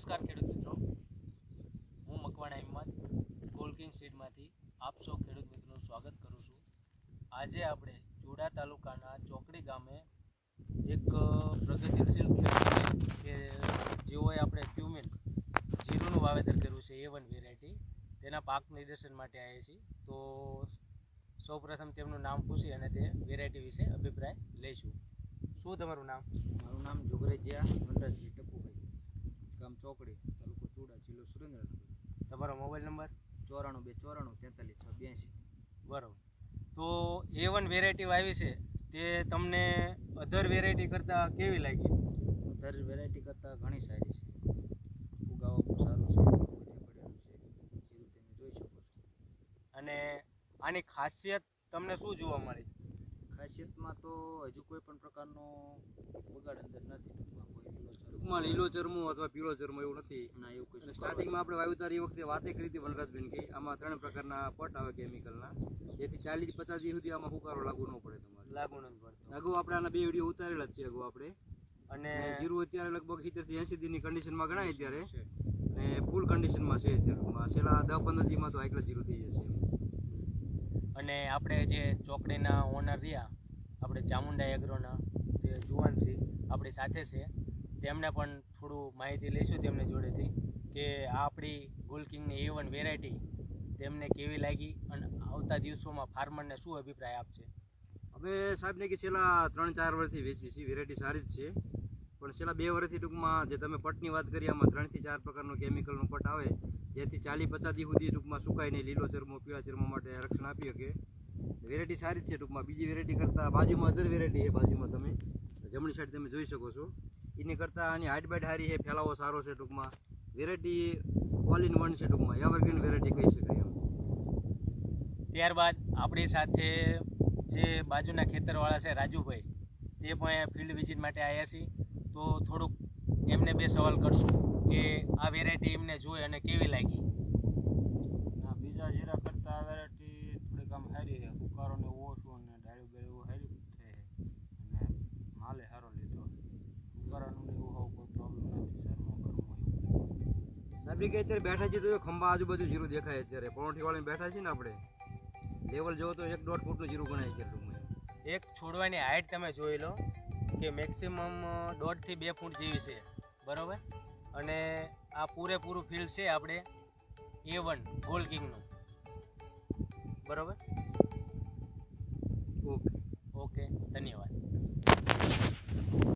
નમસ્કાર ખેડૂત મિત્રો, હું મકવાણા હિંમત ગોલ્ડ સીડમાંથી આપ સૌ ખેડૂત મિત્રોનું સ્વાગત કરું છું। આજે આપણે જોડા તાલુકાના ચોકડી ગામે એક પ્રગતિશીલ ખેડૂત કે જેઓએ આપણે ક્યુમિન જીરુંનું વાવેતર કર્યું છે A1 વેરાયટી, તેના પાક નિદર્શન માટે આવ્યા છીએ। તો સૌપ્રથમ તેમનું નામ પૂછી અને તે વેરાયટી વિશે અભિપ્રાય લઈશું। શું તમારું નામ? મારું નામ જોગરેજીયા મંડળજી ટપુભાઈ, ગામ ચોકડી, તાલુકો ચુડા, જિલ્લો સુરેન્દ્રનગર। તમારો મોબાઈલ નંબર? 94 294 43 682। બરાબર। તો A1 વેરાયટી વાવી છે તે તમને અધર વેરાયટી કરતાં કેવી લાગી? અધર વેરાયટી કરતાં ઘણી સારી છે, ઉગાવો બહુ સારું છે, બધે પડેલું છે, જીરું તમે જોઈ શકો છો। અને આની ખાસિયત તમને શું જોવા મળી? ખાસિયતમાં તો હજુ કોઈ પણ પ્રકારનો બગાડ અંદર નથી, ટૂંકમાં લીલો ચરમો અથવા પીળો ચરમો એવું નથી ના, એવું કોઈ। સ્ટાર્ટિંગમાં આપણે વાવેતર એ વખતે વાતે કરી હતી વનરાજબેન કે આમાં 3 પ્રકારના પટ આવે કેમિકલના, જેથી 40-50 દી સુધી આમાં હુકારો લાગુ ન પડે તમારે, લાગુ નથી પડતો। અગાઉ આપણે આના 2 વિડીયો ઉતારેલા જ છે અગાઉ આપણે। અને જીરું અત્યારે લગભગ 70 થી 80 દીની કન્ડિશનમાં ગણાય અત્યારે, અને ફૂલ કન્ડિશનમાં છે અત્યારે, છેલ્લા 10-15 દીમાં તો આટલા જીરું થઈ જશે। અને આપણે જે ચોકડીના ઓનર રહ્યા આપણે ચામુંડા એગ્રોના, તે જુવાનસિંહ આપણી સાથે છે, તેમને પણ થોડું માહિતી લઈશું તેમની જોડેથી કે આ આપણી ગોલ્ડ કિંગની A1 વેરાયટી તેમને કેવી લાગી અને આવતા દિવસોમાં ફાર્મરને શું અભિપ્રાય આપશે। અમે સાહેબને કે છેલ્લા 3-4 વર્ષથી વેચી છીએ, વેરાયટી સારી જ છે, પણ છેલ્લા 2 વર્ષથી ટૂંકમાં જે તમે પટની વાત કરી આમાં 3 થી 4 પ્રકારનો કેમિકલનો પટ આવે, જેથી 40-50 દી સુધી ટૂંકમાં સુકાય નહીં, લીલો ચરમો પીળા ચરમો માટે રક્ષણ આપી શકે। વેરાયટી સારી જ છે ટૂંકમાં, બીજી વેરાયટી કરતાં બાજુમાં અધર વેરાયટી છે, બાજુમાં તમે જમણી સાઈડ તમે જોઈ શકો છો, એની કરતાં આની હાઇટ બાઇટ સારી છે, ફેલાવો સારો છે, ટૂંકમાં વેરાયટી ઓલ ઇન વન છે, ટૂંકમાં એવરગ્રીન વેરાયટી કહી શકાય એમ। ત્યારબાદ આપણી સાથે જે બાજુના ખેતરવાળા છે રાજુભાઈ, તે પણ ફિલ્ડ વિઝિટ માટે આવ્યા છે, તો થોડુંક એમને 2 સવાલ કરશું કે આ વેરાયટી એમને જોઈ અને કેવી લાગી। બીજા જીરા કરતાં આ વેરાયટી થોડીક આમ સારી છે, હુકારો ને ઓછું અને ડાળ્યું બેળ્યું સારી છે, અને માલે સારો લીધો, હુકારાનું એવું હોય કોઈ પ્રોબ્લેમ નથી, શરમો કરમો એવું સાહેબ કે અત્યારે બેઠા છીએ તો ખંભા આજુબાજુ જીરું દેખાય, અત્યારે પરોઠી વાળીને બેઠા છીએ ને આપણે, લેવલ જોવો તો 1-1.5 ફૂટનું જીરું ગણાય અત્યારે। એક છોડવાની હાઇટ તમે જોઈ લો કે મેક્સિમમ 1.5 થી 2 ફૂટ જેવી છે, બરાબર। અને આ પૂરેપૂરું ફિલ્ડ છે આપણે A1 ગોલ્ડ કિંગનું, બરાબર। ઓકે ઓકે, ધન્યવાદ।